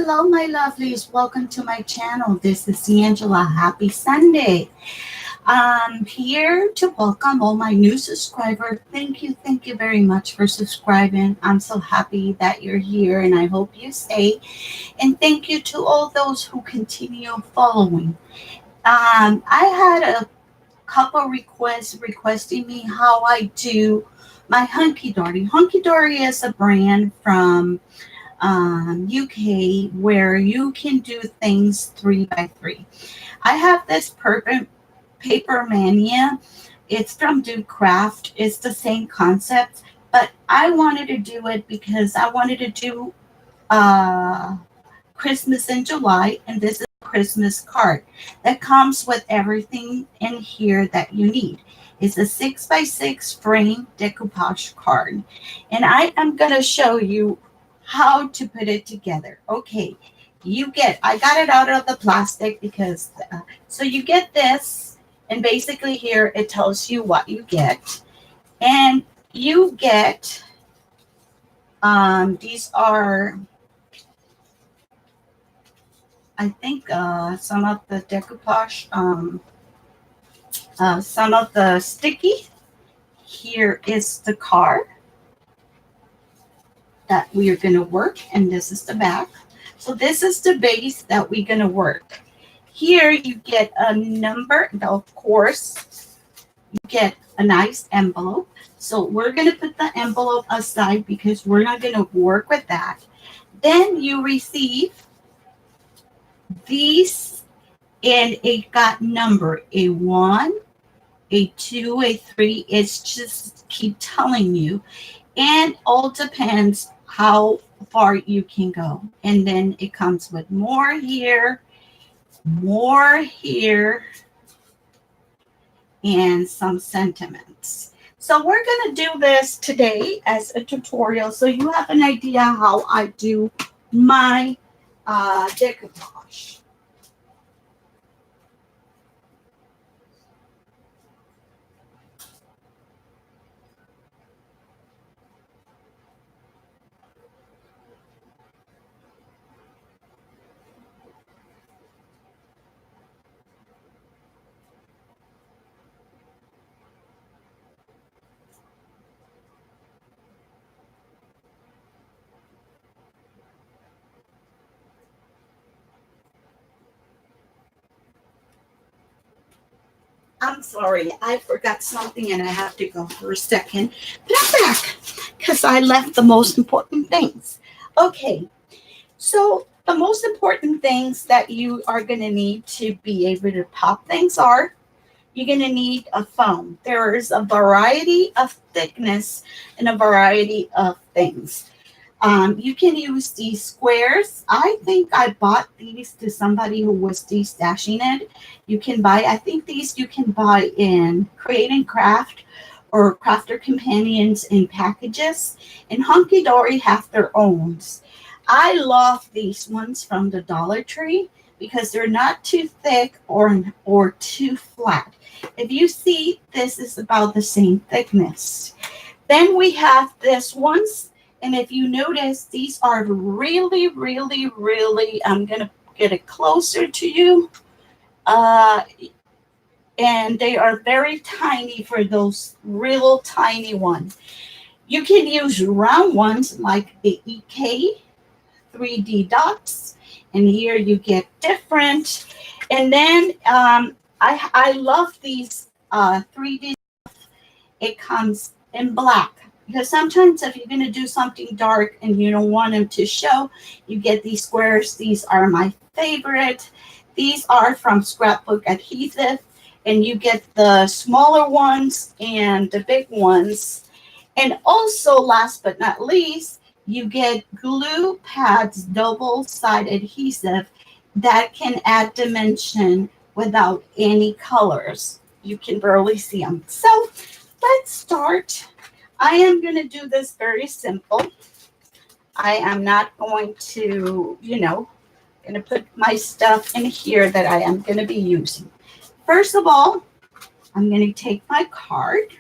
Hello, my lovelies. Welcome to my channel. This is Angela. Happy Sunday. I'm here to welcome all my new subscribers. Thank you very much for subscribing. I'm so happy that you're here and I hope you stay. And thank you to all those who continue following. I had a couple requests requesting me how I do my Hunkydory. Hunkydory is a brand from UK where you can do things 3 by 3. I have this paper mania. It's from Do Craft. It's the same concept, but I wanted to do it because I wanted to do uh, Christmas in July, and this is a Christmas card that comes with everything in here that you need. It's a 6 by 6 frame decoupage card, and I am going to show you how to put it together. Okay, I got it out of the plastic because, so you get this, and basically here it tells you what you get, and you get, these are, I think, some of the decoupage, some of the sticky. Here is the card that we are going to work, and this is the back. So this is the base that we're going to work. Here you get a number. Of course, you get a nice envelope. So we're going to put the envelope aside because we're not going to work with that. Then you receive these, and it got number a 1, a 2, a 3. It's just keep telling you, and all depends how far you can go. And then it comes with more here, and some sentiments. So we're going to do this today as a tutorial so you have an idea how I do my decoupage. I'm sorry, I forgot something and I have to go for a second. But I'm back because I left the most important things. Okay, so the most important things that you are going to need to be able to pop things are, you're going to need a foam. There is a variety of thickness and a variety of things. You can use these squares. I think I bought these to somebody who was destashing it. You can buy, I think these you can buy in Create and Craft or Crafter Companions in packages. And Hunkydory have their own. I love these ones from the Dollar Tree because they're not too thick or too flat. If you see, this is about the same thickness. Then we have this ones. And if you notice, these are really, I'm going to get it closer to you. And they are very tiny for those real tiny ones. You can use round ones like the EK 3D dots. And here you get different. And then I love these 3D. It comes in black. Because sometimes if you're going to do something dark and you don't want them to show, you get these squares. These are my favorite. These are from Scrapbook Adhesive. And you get the smaller ones and the big ones. And also, last but not least, you get glue pads, double-sided adhesive that can add dimension without any colors. You can barely see them. So let's start. I am going to do this very simple. I am not going to, going to put my stuff in here that I am going to be using. First of all, I'm going to take my card.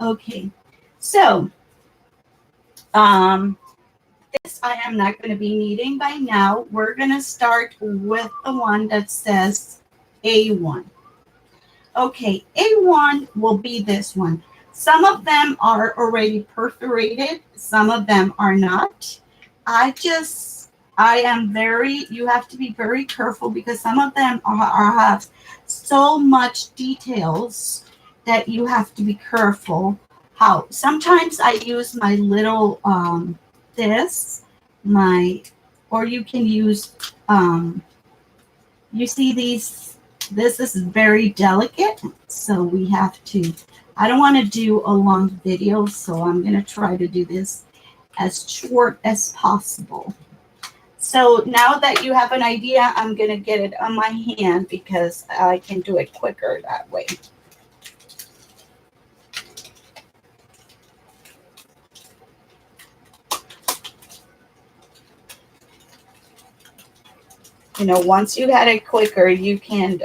Okay, so um, this I am not going to be needing by now. We're going to start with the one that says A1. Okay, A1 will be this one. Some of them are already perforated, some of them are not. I am very, you have to be very careful because some of them have so much details that you have to be careful how. Sometimes I use my little, this, my, or you can use, you see these, this is very delicate, so we have to, I don't want to do a long video, so I'm going to try to do this as short as possible. So now that you have an idea, I'm going to get it on my hand because I can do it quicker that way. You know, once you had it quicker, you can,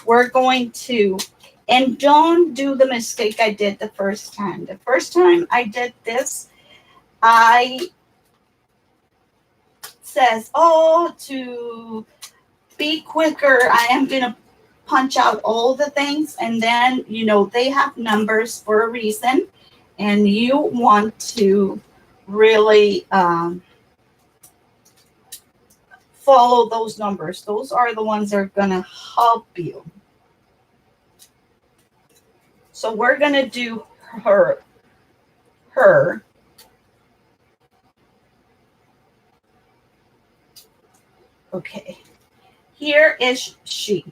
we're going to, and don't do the mistake I did the first time. The first time I did this, I says, oh, to be quicker, I am going to punch out all the things. And then, you know, they have numbers for a reason. And you want to really follow those numbers. Those are the ones that are going to help you. So we're going to do her. Okay. Here is she.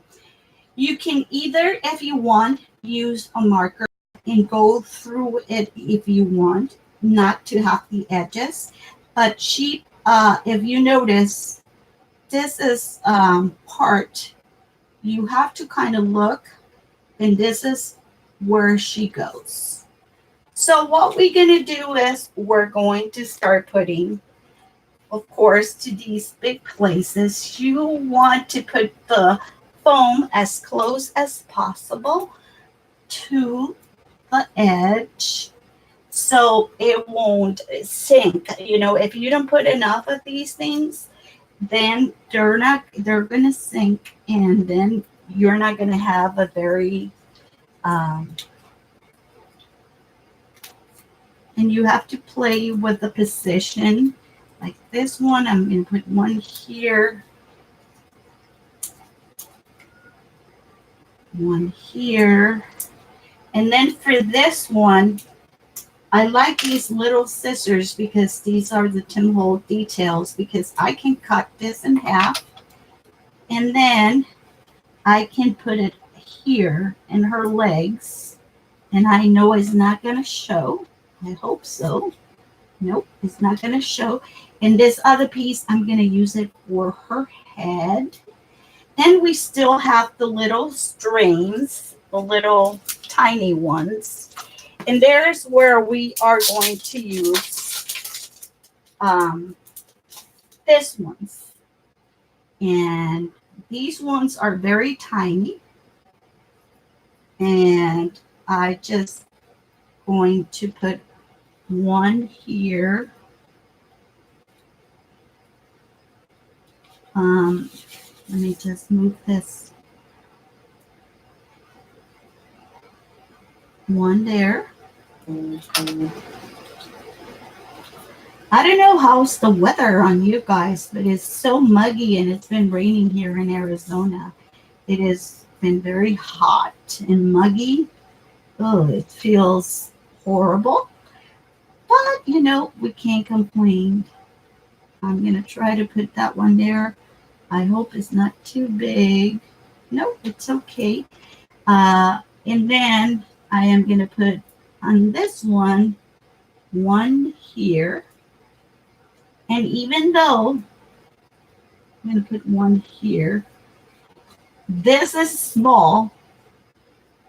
You can either, if you want, use a marker and go through it if you want, not to have the edges. But she, if you notice, this is part, you have to kind of look, and this is where she goes. So what we're going to do is we're going to start putting, of course, to these big places, you want to put the foam as close as possible to the edge so it won't sink. You know, if you don't put enough of these things, then they're gonna sink, and then you're not gonna have a very and you have to play with the position. Like this one, I'm gonna put one here, one here. And then for this one, I like these little scissors because these are the Tim Holtz details, because I can cut this in half and then I can put it here in her legs, and I know it's not going to show. I hope so. Nope, it's not going to show. And this other piece, I'm going to use it for her head. Then we still have the little strings, the little tiny ones. And there's where we are going to use this ones. And these ones are very tiny. And I just going to put one here. Let me just move this. One there. I don't know how's the weather on you guys, but it's so muggy and it's been raining here in Arizona. It has been very hot and muggy. Oh, it feels horrible. But, you know, we can't complain. I'm going to try to put that one there. I hope it's not too big. Nope, it's okay. And then I am going to put on this one here. And even though I'm going to put one here, this is small,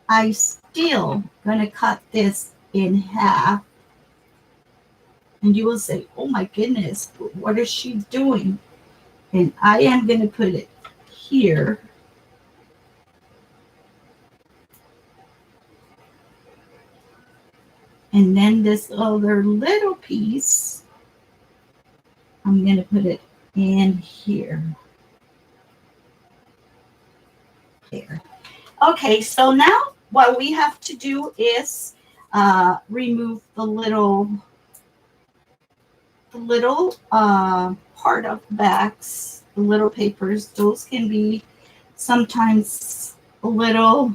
I still going to cut this in half. And you will say, oh my goodness, what is she doing? And I am going to put it here. And then this other little piece, I'm going to put it in here. There. Okay, so now what we have to do is remove the little part of the backs, the little papers. Those can be sometimes a little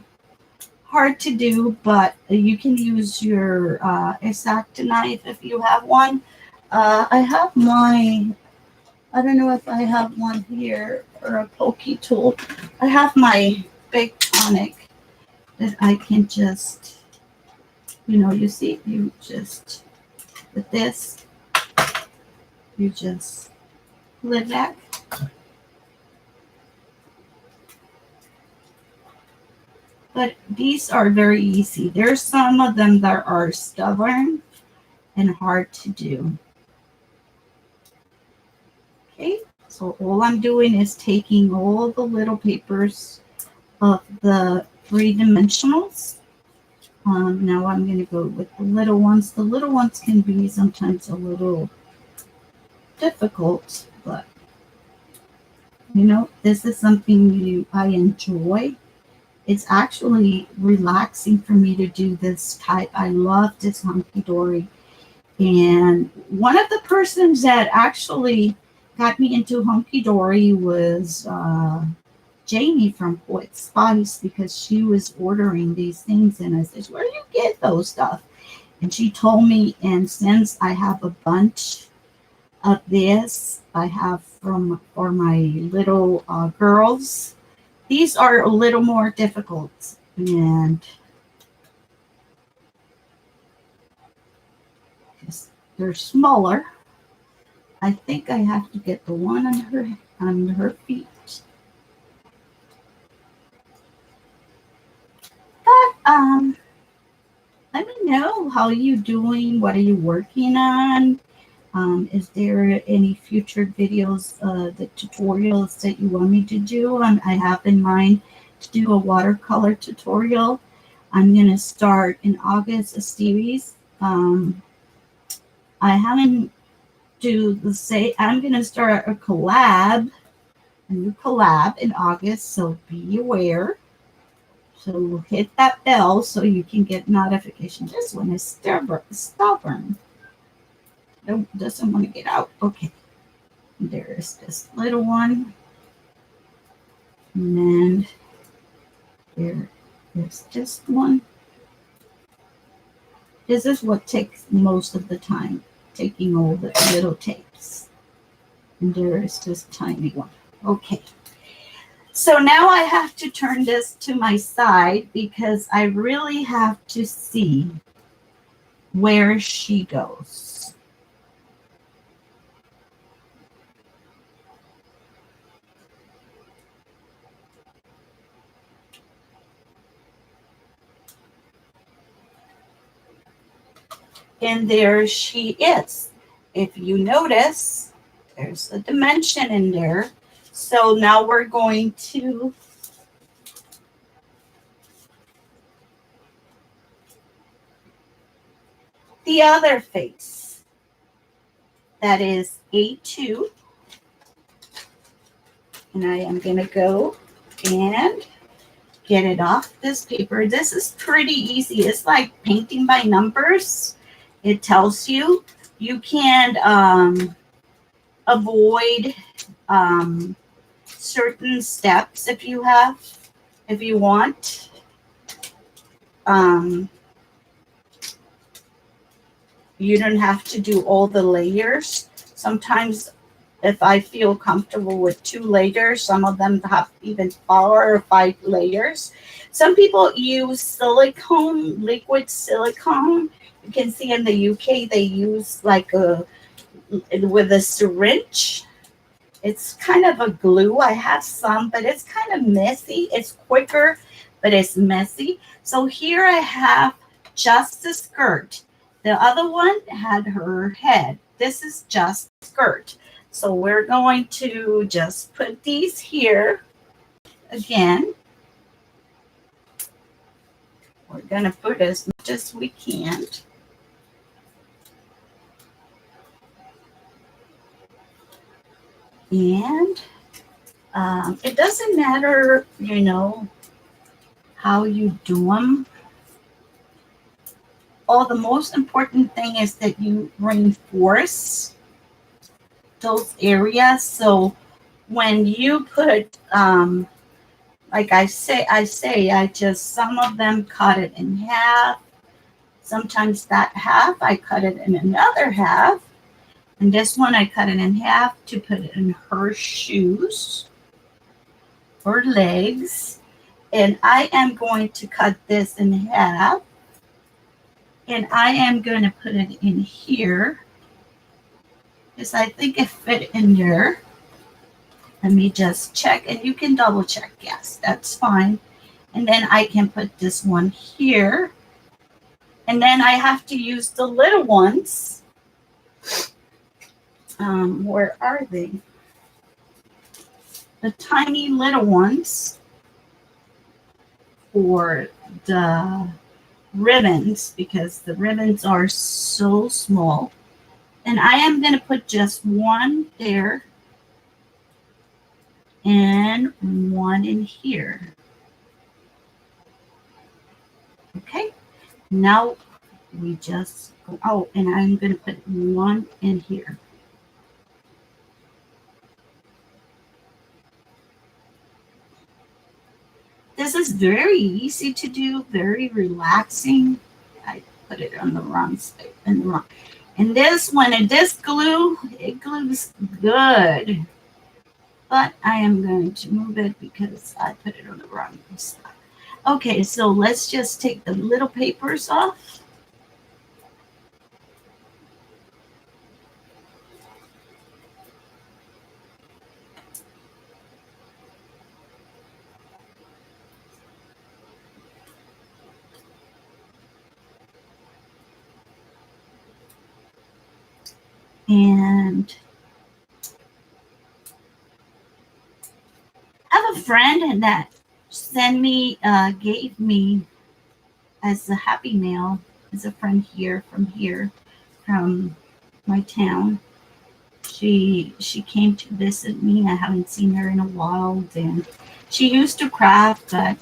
hard to do, but you can use your X-Acto knife if you have one. I have I don't know if I have one here, or a pokey tool. I have my big tonic that I can just, you see, you just, with this, you just pull it back. But these are very easy. There's some of them that are stubborn and hard to do. Okay, so all I'm doing is taking all the little papers of the 3-dimensionals. Now I'm going to go with the little ones. The little ones can be sometimes a little difficult, but this is something I enjoy. It's actually relaxing for me to do this type. I love this Hunkydory. And one of the persons that actually got me into Hunkydory was Jamie from Poet Spice, because she was ordering these things, and I said, where do you get those stuff? And she told me, and since I have a bunch of this, I have for my little girls. These are a little more difficult, and they're smaller. I think I have to get the one on her feet. But let me know how you doing. What are you working on? Is there any future videos, the tutorials that you want me to do? I have in mind to do a watercolor tutorial. I'm going to start in August a series. I haven't I'm going to start a new collab in August, so be aware. So hit that bell so you can get notification. This one is stubborn. Doesn't want to get out. Okay. There's this little one. And then there's this one. This is what takes most of the time, taking all the little tapes. And there is this tiny one. Okay. So now I have to turn this to my side because I really have to see where she goes. And there she is. If you notice, there's a dimension in there. So now we're going to the other face. That is A2. And I am going to go and get it off this paper. This is pretty easy. It's like painting by numbers. It tells you can avoid certain steps if you want. You don't have to do all the layers. Sometimes if I feel comfortable with 2 layers, some of them have even 4 or 5 layers. Some people use silicone, liquid silicone. You can see in the UK they use with a syringe. It's kind of a glue. I have some, but it's kind of messy. It's quicker, but it's messy. So here I have just the skirt. The other one had her head. This is just skirt. So we're going to just put these here again. We're going to put as much as we can. And it doesn't matter, you know, how you do them. Oh, the most important thing is that you reinforce those areas. So when you put, like I just, some of them cut it in half. Sometimes that half, I cut it in another half. And this one, I cut it in half to put it in her shoes or legs. And I am going to cut this in half. And I am going to put it in here because I think it fit in there. Let me just check, and you can double check. Yes, that's fine. And then I can put this one here. And then I have to use the little ones. Where are they? The tiny little ones for the ribbons, because the ribbons are so small. And I am going to put just one there and one in here. Okay, now we just go, oh, and I'm going to put one in here. This is very easy to do, very relaxing. I put it on the wrong side. And this one, and this glue, it glues good. But I am going to move it because I put it on the wrong side. Okay, so let's just take the little papers off. And I have a friend that gave me as a happy mail, as a friend from my town. She came to visit me. I haven't seen her in a while, and she used to craft, but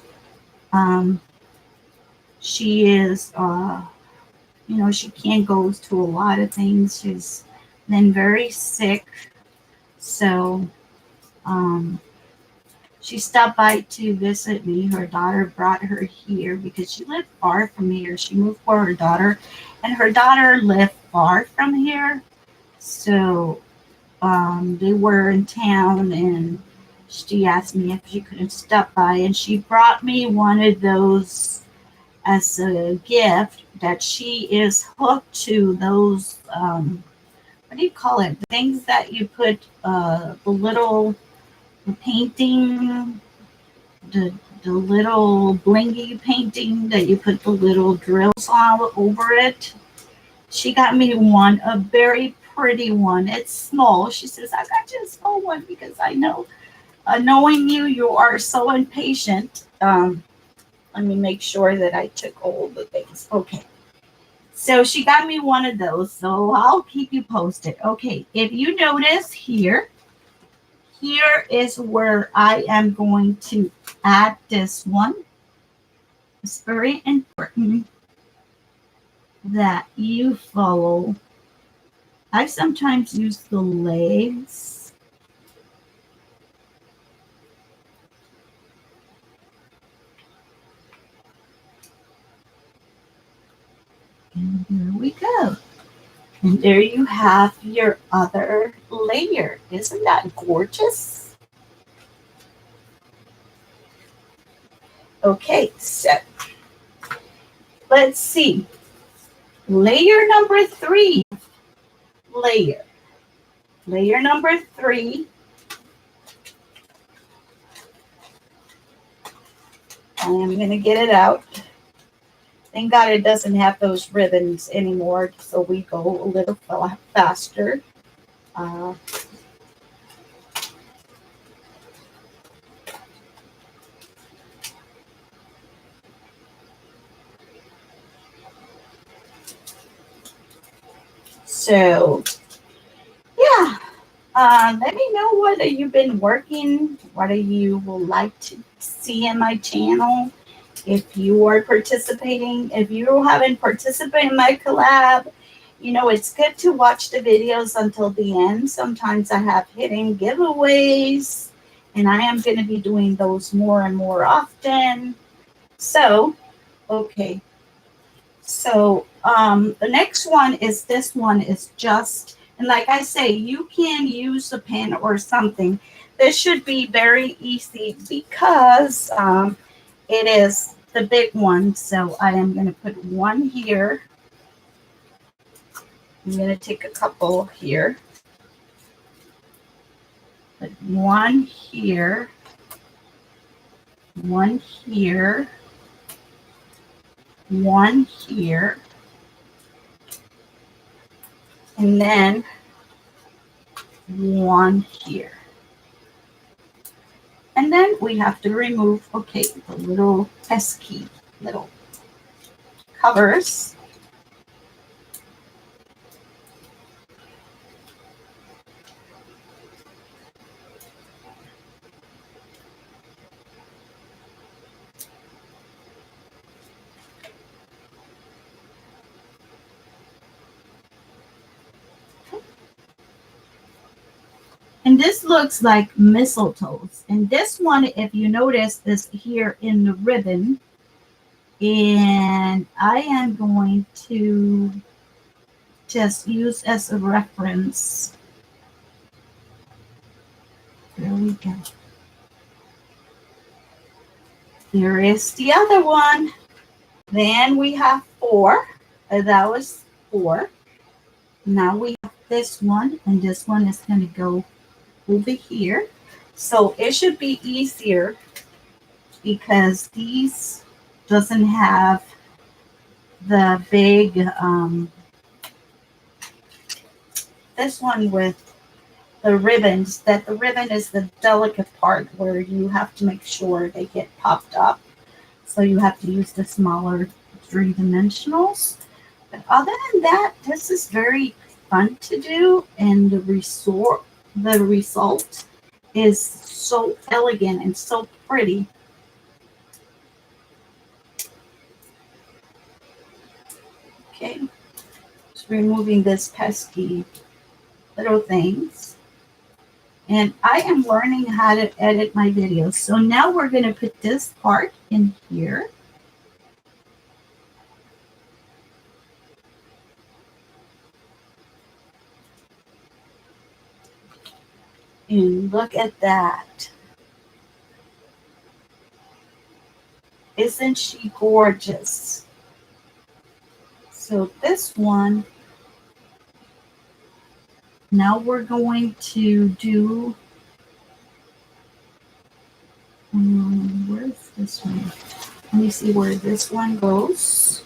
she is you know, she can't go to a lot of things. She's been very sick, so she stopped by to visit me. Her daughter brought her here because she lived far from here. She moved for her daughter, and her daughter lived far from here. So they were in town, and she asked me if she could stop by, and she brought me one of those as a gift that she is hooked to those, what do you call it? The things that you put the little painting, the little blingy painting that you put the little drills all over it. She got me one, a very pretty one. It's small. She says, I got you a small one because I know, knowing you, you are so impatient. Let me make sure that I took all the things. Okay. So she got me one of those. So I'll keep you posted. Okay. If you notice here is where I am going to add this one. It's very important that you follow. I sometimes use the legs. And there we go. And there you have your other layer. Isn't that gorgeous? Okay, so let's see. Layer number 3. Layer number 3. I am going to get it out. Thank God it doesn't have those ribbons anymore, so we go a little faster. So, yeah. Let me know what you've been working, what you would like to see in my channel. If you are participating, if you haven't participated in my collab, it's good to watch the videos until the end. Sometimes I have hidden giveaways, and I am going to be doing those more and more often. So, okay. So, the next one is this one is just, and like I say, you can use a pen or something. This should be very easy because it is the big one. So I am going to put one here. I'm going to take a couple here. Put one here. One here. One here. And then one here. And then we have to remove, okay, the little pesky little covers. And this looks like mistletoes. And this one, if you notice, is here in the ribbon. And I am going to just use as a reference. There we go. There is the other one. Then we have 4. That was 4. Now we have this one, and this one is going to go over here. So it should be easier because these doesn't have the big, this one with the ribbons, that the ribbon is the delicate part where you have to make sure they get popped up. So you have to use the smaller 3-dimensionals. But other than that, this is very fun to do, and the result is so elegant and so pretty. Okay, just removing this pesky little things. And I am learning how to edit my videos. So now we're going to put this part in here. And look at that. Isn't she gorgeous? So this one, now we're going to do, where's this one? Let me see where this one goes,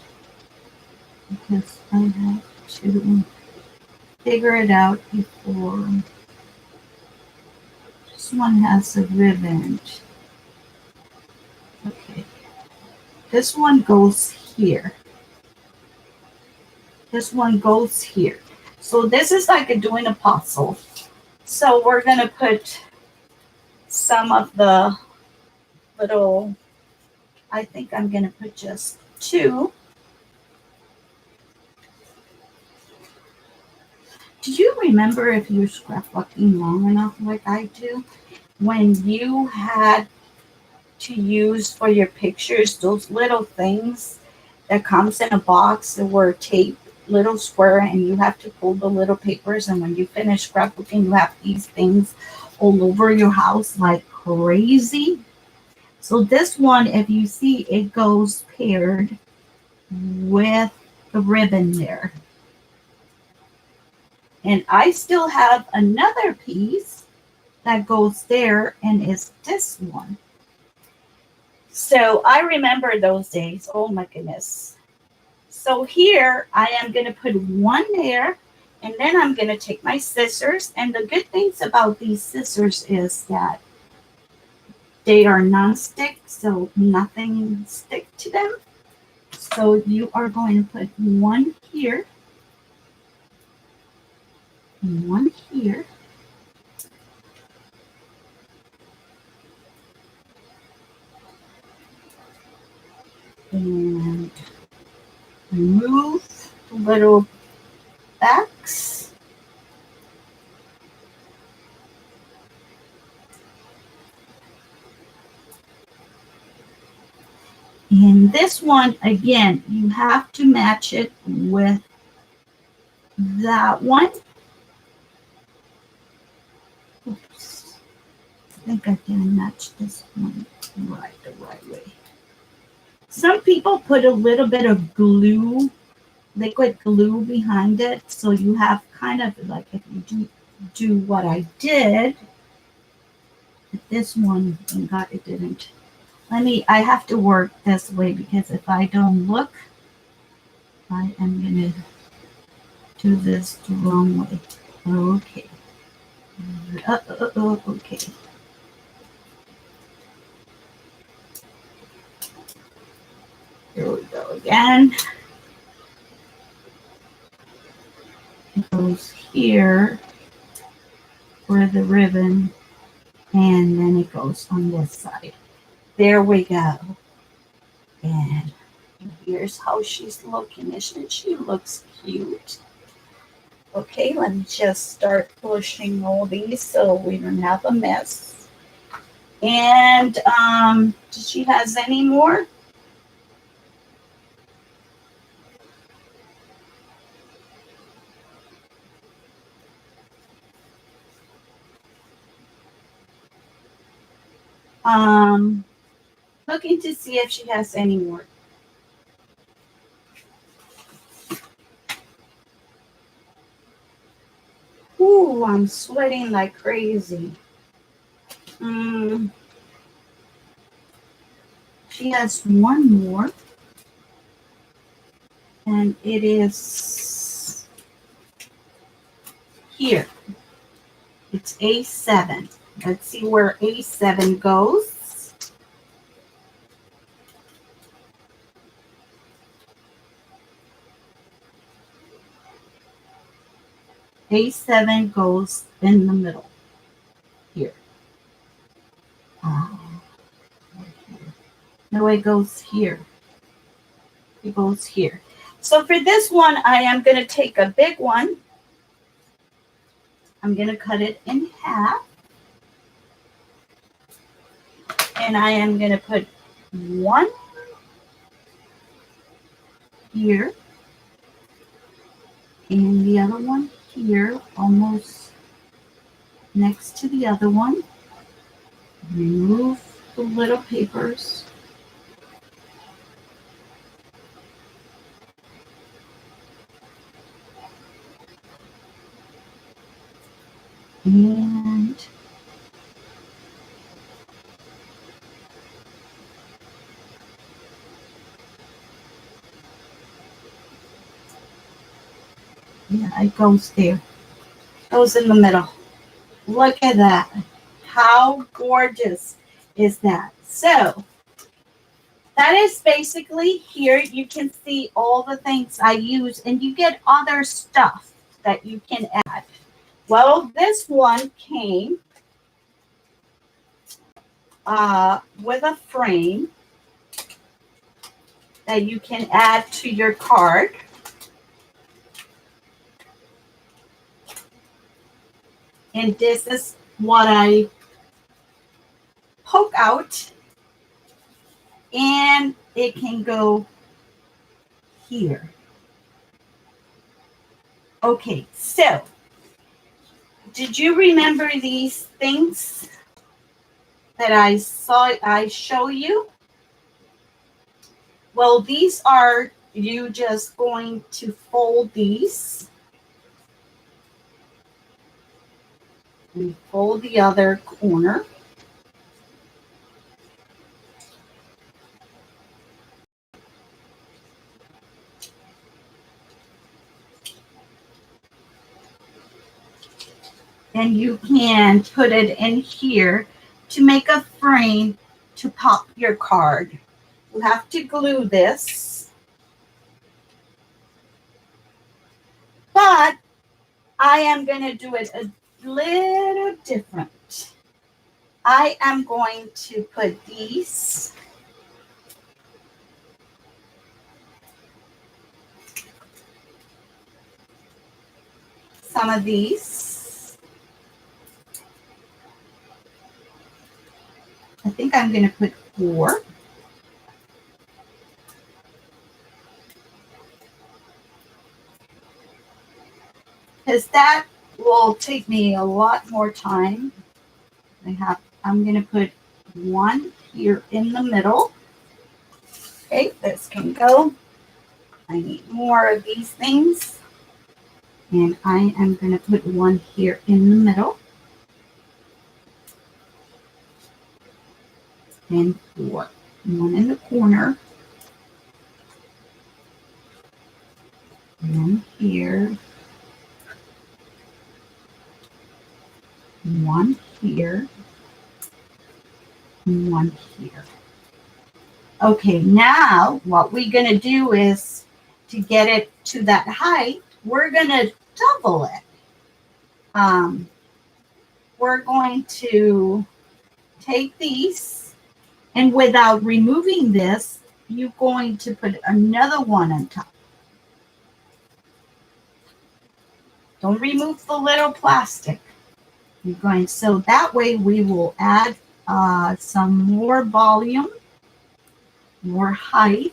because I have to figure it out before. This one has a ribbon. Okay. This one goes here. This one goes here. So this is like doing a puzzle. So we're going to put some of the little, I think I'm going to put just 2. Do you remember, if you're scrapbooking long enough like I do, when you had to use for your pictures those little things that comes in a box that were taped little square, and you have to pull the little papers, and when you finish scrapbooking you have these things all over your house like crazy? So this one, if you see, it goes paired with the ribbon there. And I still have another piece that goes there, and it's this one. So I remember those days. Oh my goodness. So here I am going to put one there, and then I'm going to take my scissors. And the good things about these scissors is that they are non-stick, so nothing stick to them. So you are going to put one here, and one here, little backs. And this one, again, you have to match it with that one. Oops. I think I didn't match this one the right way. Some people put a little bit of glue, liquid glue behind it, so you have kind of like, if you do what I did, this one, thank God it didn't. I have to work this way because if I don't look, I am gonna do this the wrong way. Okay. Okay. Here we go again. It goes here for the ribbon, and then it goes on this side. There we go. And here's how she's looking. Isn't she? Looks cute. Okay, let me just start pushing all these so we don't have a mess. And did she has any more? Looking to see if she has any more. Ooh, I'm sweating like crazy. She has one more. And it is here. It's A7. Let's see where A7 goes. A7 goes in the middle here. No, it goes here. It goes here. So for this one, I am going to take a big one. I'm going to cut it in half. And I am going to put one here. And the other one here, almost next to the other one. Remove the little papers. And yeah, it goes there. Goes in the middle. Look at that. How gorgeous is that? So that is basically here. You can see all the things I use, and you get other stuff that you can add. Well, this one came with a frame that you can add to your card. And this is what I poke out, and it can go here. Okay, so did you remember these things that I show you? Well, these are you just going to fold these and fold the other corner. And you can put it in here to make a frame to pop your card. You have to glue this. But I am going to do it a little different. I am going to put these some of these. I think I'm going to put 4. Because that will take me a lot more time. I'm going to put 1 here in the middle. Okay, this can go. I need more of these things. And I am going to put 1 here in the middle. And 4. 1 in the corner. 1 here. 1 here. 1 here. Okay, now what we're going to do is, to get it to that height, we're going to double it. We're going to take these, and without removing this, you're going to put another one on top. Don't remove the little plastic. You're going, so that way we will add some more volume, more height.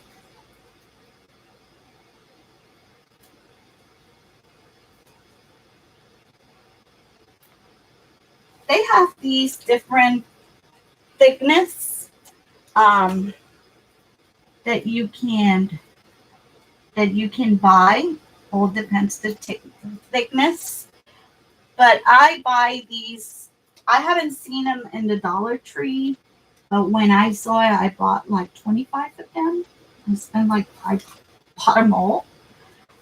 They have these different thickness that you can buy. All depends the thickness. But I buy these. I haven't seen them in the Dollar Tree, but when I saw it, I bought like 25 of them. I bought them all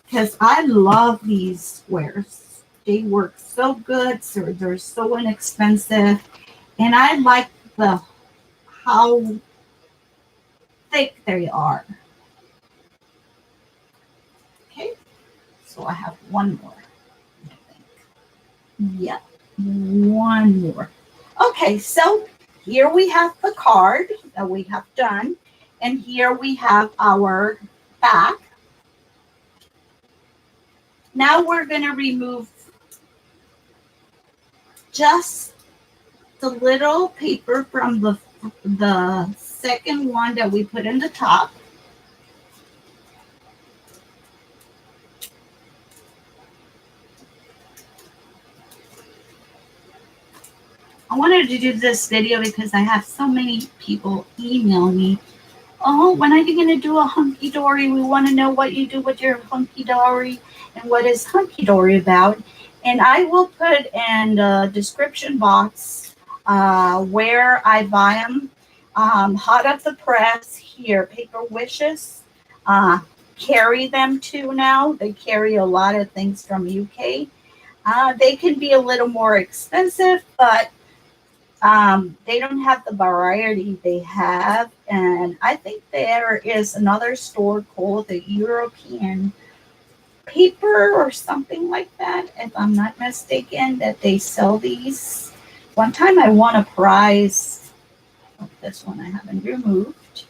because I love these squares. They work so good, so they're so inexpensive, and I like how thick they are. Okay, so I have 1 more. I think. Yep, 1 more. Okay, so here we have the card that we have done, and here we have our back. Now we're going to remove just the little paper from the second one that we put in the top. I wanted to do this video because I have so many people email me, oh, when are you going to do a Hunkydory? We want to know what you do with your Hunkydory and what is Hunkydory about. And I will put in the description box where I buy them. Hot off the press here, Paper Wishes. Carry them too now. They carry a lot of things from UK. They can be a little more expensive, but they don't have the variety they have. And I think there is another store called the European Paper or something like that, if I'm not mistaken, that they sell these. One time I won a prize. Oh, this one I haven't removed.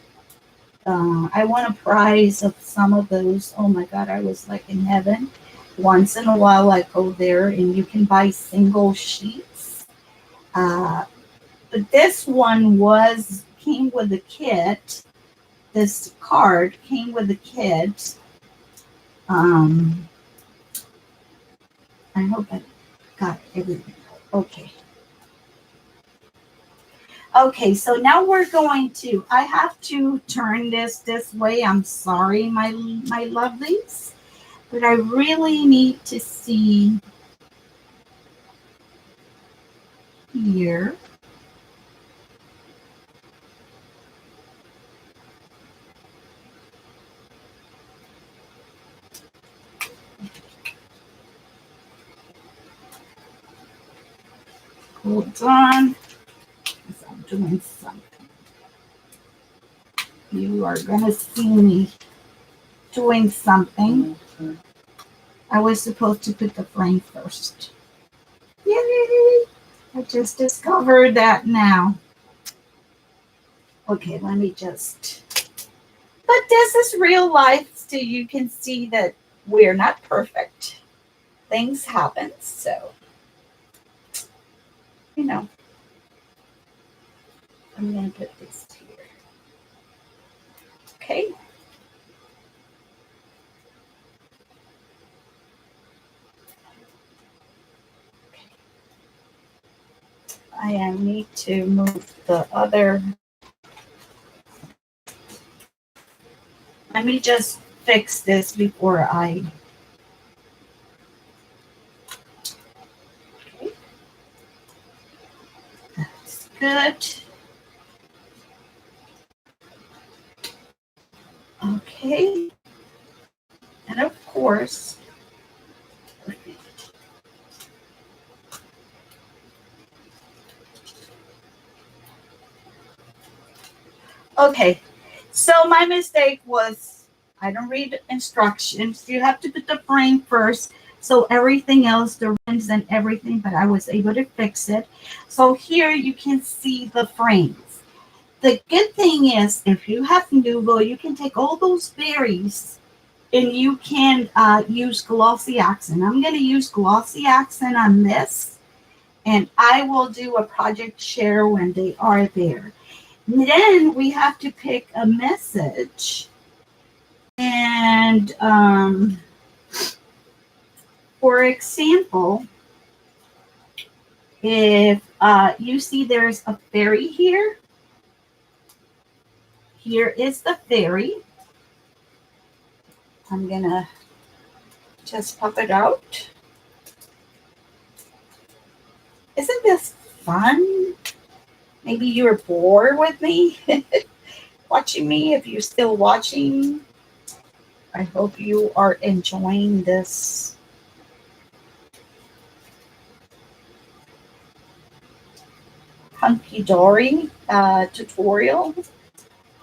I won a prize of some of those. Oh my God, I was like in heaven. Once in a while I go there and you can buy single sheets. But this one came with a kit. This card came with a kit. I hope I got everything. Okay. Okay, so now we're going to, I have to turn this way. I'm sorry, my lovelies, but I really need to see here. Hold on, because I'm doing something. You are going to see me doing something. I was supposed to put the frame first. Yay! I just discovered that now. Okay, let me just... But this is real life, so you can see that we're not perfect. things happen. So, you know, I'm going to put this here. Okay. I need to move the other. Let me just fix this before I. Okay. That's good. Okay. And of course, okay. So my mistake was I don't read instructions. You have to put the frame first. So everything else, the rims and everything, but I was able to fix it. So here you can see the frames. The good thing is if you have Nuvo, you can take all those berries and you can use glossy accent. I'm going to use glossy accent on this, and I will do a project share when they are there. And then we have to pick a message. And for example, if you see there's a fairy here, here is the fairy. I'm going to just pop it out. Isn't this fun? Maybe you're bored with me, watching me. If you're still watching, I hope you are enjoying this. Hunkydory tutorial,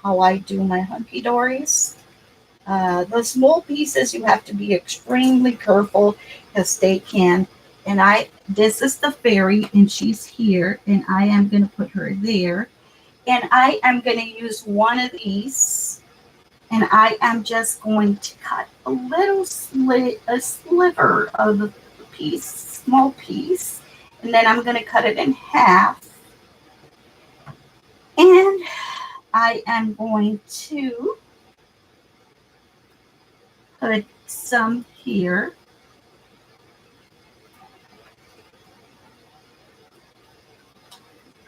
how I do my hunkydories. The small pieces you have to be extremely careful because they can. And this is the fairy, and she's here, and I am going to put her there. And I am going to use one of these, and I am just going to cut a little a sliver of the piece, small piece, and then I'm going to cut it in half. And I am going to put some here.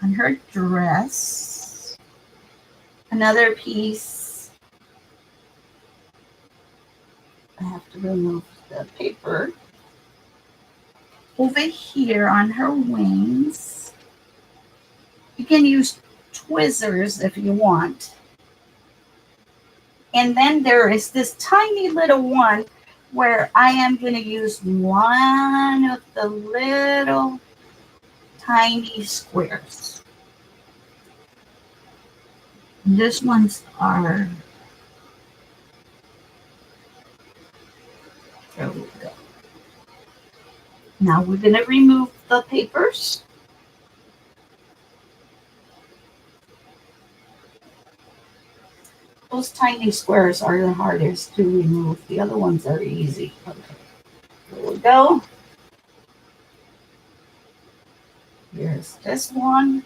On her dress. Another piece. I have to remove the paper. Over here on her wings. You can use tweezers if you want. And then there is this tiny little one where I am going to use one of the little tiny squares. And this ones are, there we go. Now we're going to remove the papers. Those tiny squares are the hardest to remove. The other ones are easy. Okay, there we go. Here's this one.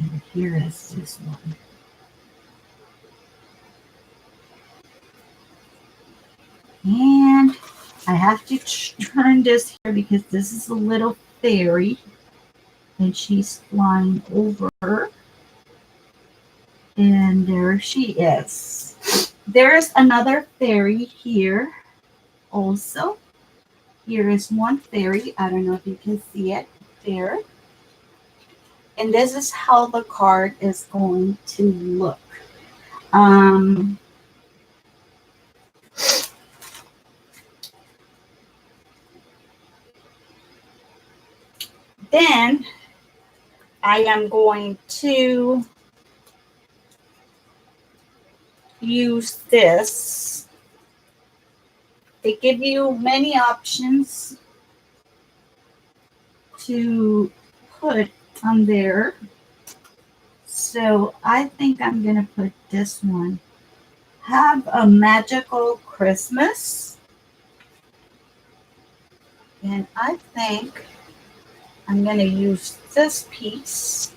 And here is this one. And I have to turn this here because this is a little fairy. And she's flying over. And there she is. There's another fairy here also. Here is one fairy. I don't know if you can see it there. And this is how the card is going to look. Then I am going to use this. They give you many options to put on there. So I think I'm going to put this one. Have a magical Christmas. And I think I'm going to use this piece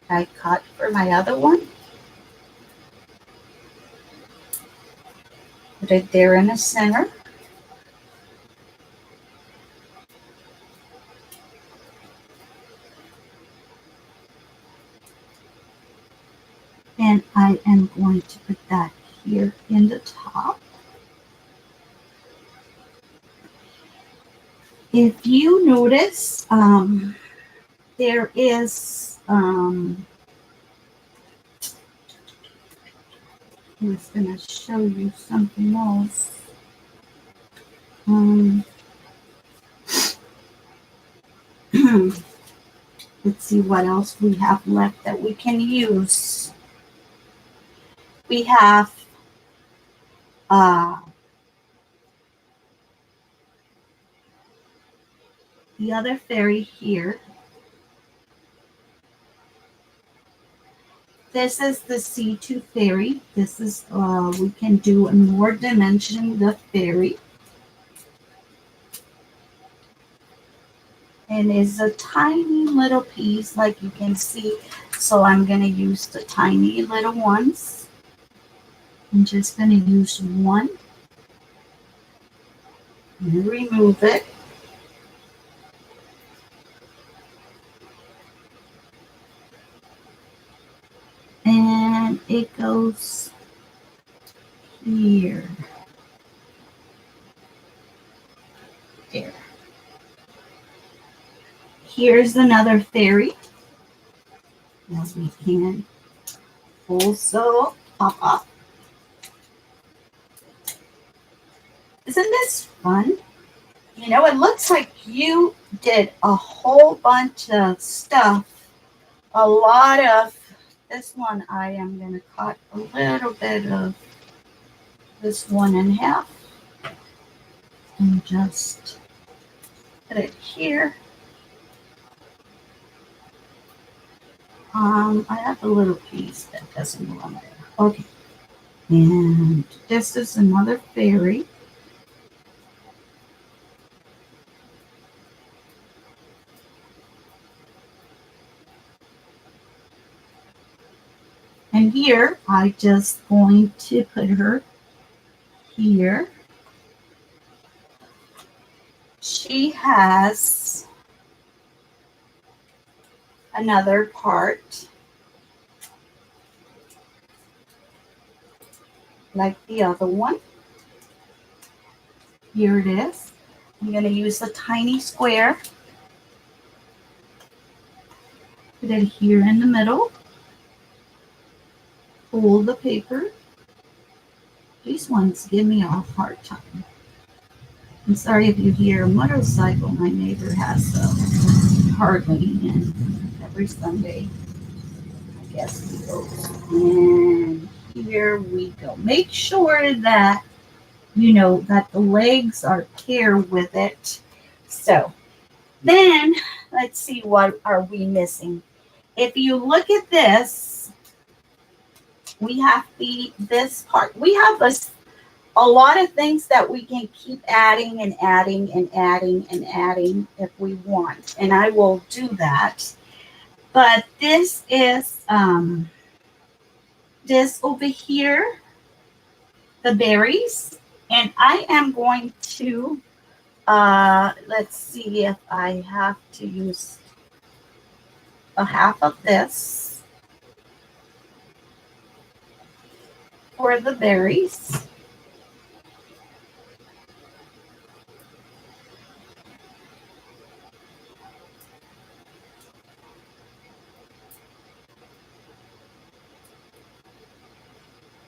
I cut for my other one. Put it there in the center. And I am going to put that here in the top. If you notice, there is, I was going to show you something else. Let's see what else we have left that we can use. We have the other fairy here. This is the C2 fairy. This is, we can do a more dimension the fairy. And it's a tiny little piece like you can see. So I'm going to use the tiny little ones. I'm just going to use one. And remove it. And it goes here. There. Here's another fairy. As we can also pop up. Isn't this fun? You know, it looks like you did a whole bunch of stuff. A lot of this one. I am going to cut a little bit of this one in half and just put it here. I have a little piece that doesn't belong there. Okay. And this is another fairy. And here, I'm just going to put her here. She has another part like the other one. Here it is. I'm going to use the tiny square. Put it here in the middle. Fold the paper. These ones give me a hard time. I'm sorry if you hear a motorcycle. My neighbor has hardly, and every Sunday, I guess he goes. And here we go. Make sure that, you know, that the legs are paired with it. So then let's see, what are we missing? If you look at this, we have this part. We have a lot of things that we can keep adding and adding and adding and adding if we want. And I will do that. But this is this over here, the berries. And I am going to, let's see if I have to use a half of this for the berries.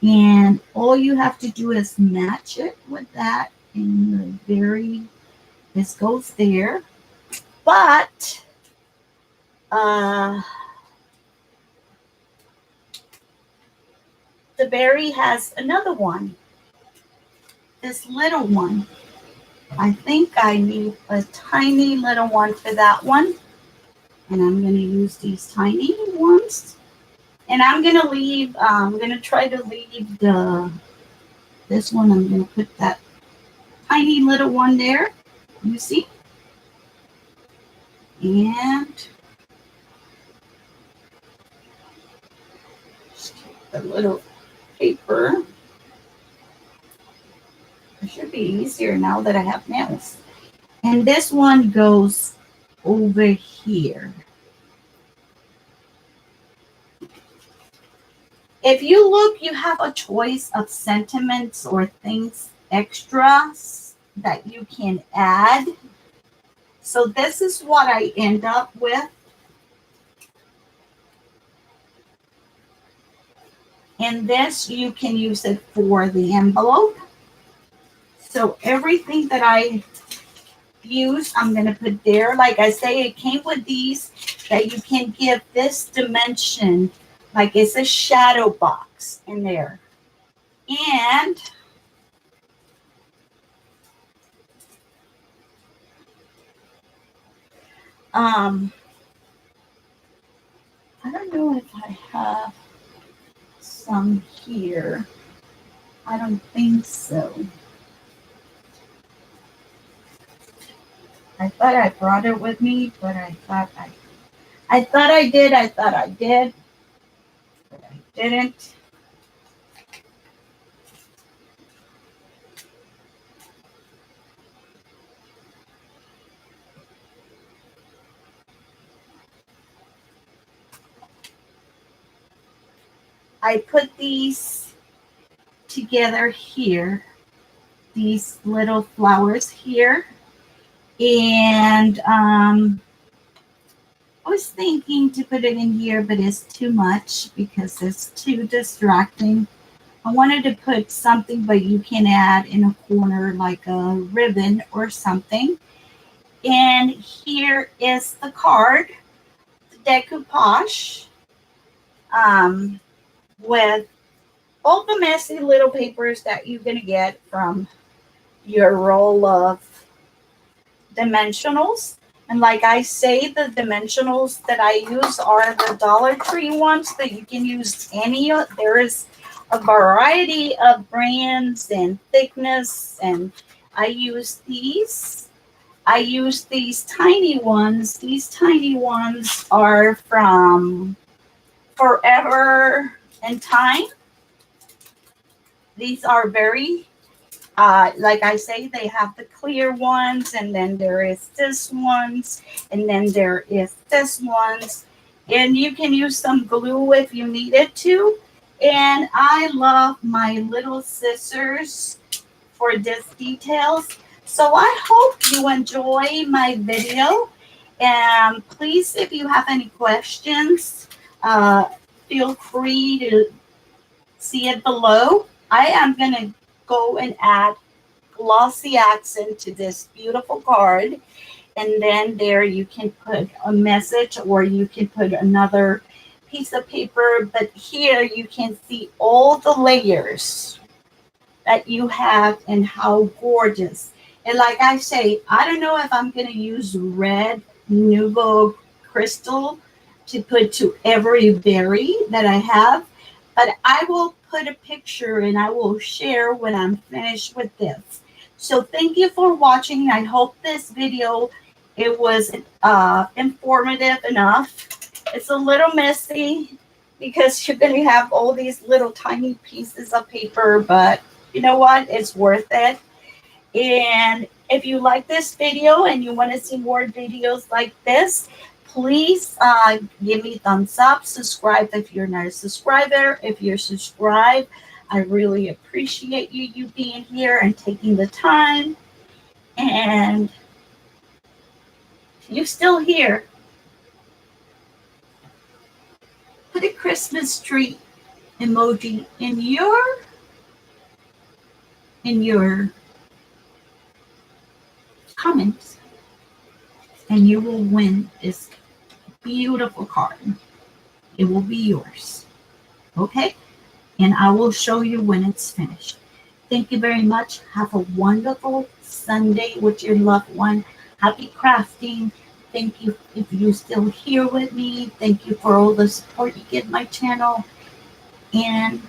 And all you have to do is match it with that, and the berry, this goes there. But the berry has another one, this little one. I think I need a tiny little one for that one. And I'm going to use these tiny ones. And I'm going to leave, I'm going to try to leave this one. I'm going to put that tiny little one there. You see? And just take the little paper. It should be easier now that I have nails. And this one goes over here. If you look, you have a choice of sentiments or things extras that you can add. So this is what I end up with. And this, you can use it for the envelope. So everything that I use, I'm going to put there. Like I say, it came with these that you can give this dimension, like it's a shadow box in there. And I don't know if I have some here. I don't think so. I thought I brought it with me, but I thought I did, but I didn't. I put these together here, these little flowers here. And I was thinking to put it in here, but it's too much because it's too distracting. I wanted to put something, but you can add in a corner like a ribbon or something. And here is the card, the decoupage, with all the messy little papers that you're going to get from your roll of dimensionals. And like I say, the dimensionals that I use are the Dollar Tree ones, but you can use any. There is a variety of brands and thickness, and I use these. I use these tiny ones. These tiny ones are from Forever and Time. These are very, like I say, they have the clear ones, and then there is this ones, and then there is this ones. And you can use some glue if you needed to. And I love my little scissors for these details. So I hope you enjoy my video. And please, if you have any questions, feel free to see it below. I am going to go and add glossy accent to this beautiful card. And then there you can put a message, or you can put another piece of paper. But here you can see all the layers that you have and how gorgeous. And like I say, I don't know if I'm going to use red Nouveau crystal to put to every berry that I have, but I will put a picture and I will share when I'm finished with this. So thank you for watching. I hope this video, it was informative enough. It's a little messy because you're going to have all these little tiny pieces of paper, but you know what? It's worth it. And if you like this video and you want to see more videos like this, please give me a thumbs up. Subscribe if you're not a subscriber. If you're subscribed, I really appreciate you being here and taking the time. And you're still here. Put a Christmas tree emoji in your comments, and you will win this beautiful card. It will be yours. Okay? And I will show you when it's finished. Thank you very much. Have a wonderful Sunday with your loved one. Happy crafting. Thank you if you're still here with me. Thank you for all the support you give my channel. And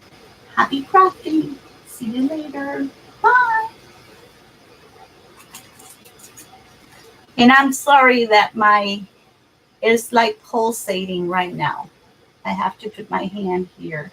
happy crafting. See you later. Bye. And I'm sorry that it's like pulsating right now. I have to put my hand here